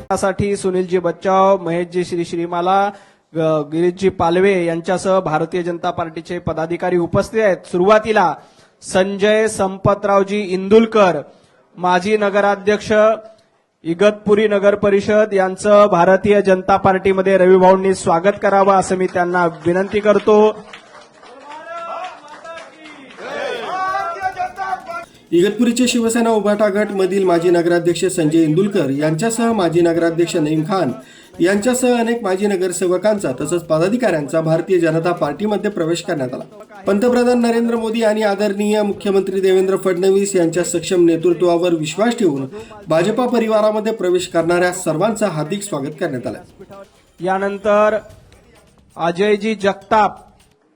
त्यासाठी सुनीलजी बच्चाव, महेशजी श्रीमाला, गिरीशजी पालवे यांच्यासह भारतीय जनता पार्टीचे पदाधिकारी उपस्थित आहेत। सुरुवातीला संजय संपतरावजी इंदुलकर, माजी नगराध्यक्ष इगतपुरी नगर परिषद यांचं भारतीय जनता पार्टीमध्ये रविभाऊंनी स्वागत करावं असं मी त्यांना विनंती करतो। इगतपुरीचे शिवसेना उभाटा गट मधील माजी नगराध्यक्ष संजय इंदुलकर यांच्यासह माजी नगराध्यक्ष नईम खान यांच्यासह अनेक माजी नगरसेवकांचा तसंच पदाधिकाऱ्यांचा भारतीय जनता पार्टीमध्ये प्रवेश करण्यात आला। पंतप्रधान नरेंद्र मोदी आणि आदरणीय मुख्यमंत्री देवेंद्र फडणवीस यांच्या सक्षम नेतृत्वावर विश्वास ठेवून भाजपा परिवारामध्ये प्रवेश करणाऱ्या सर्वांचं हार्दिक स्वागत करण्यात आलं। यानंतर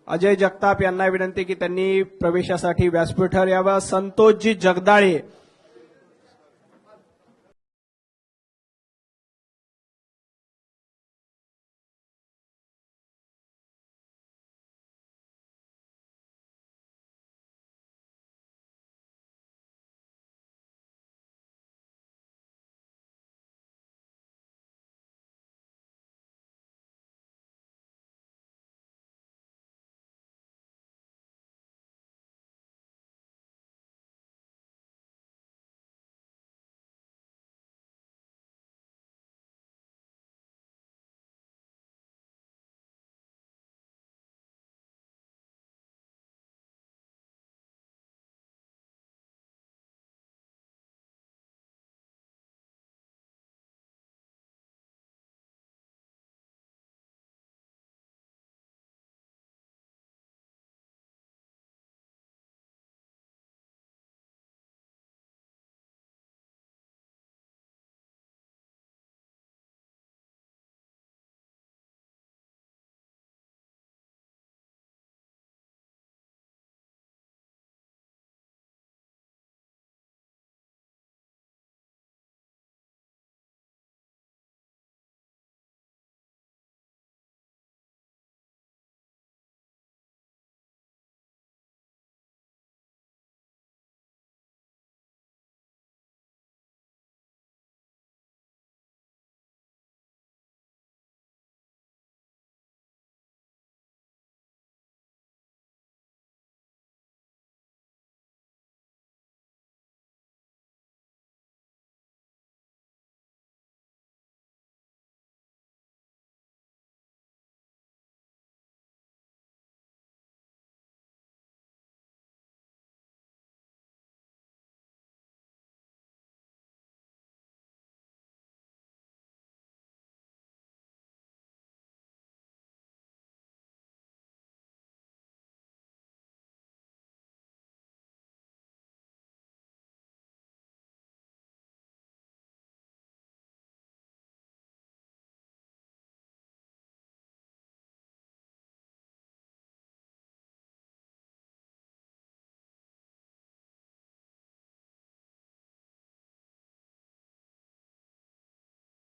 अजय जगताप यांना विनंती की त्यांनी प्रवेशासाठी व्यासपीठावर यावं। संतोषजी जगदाळे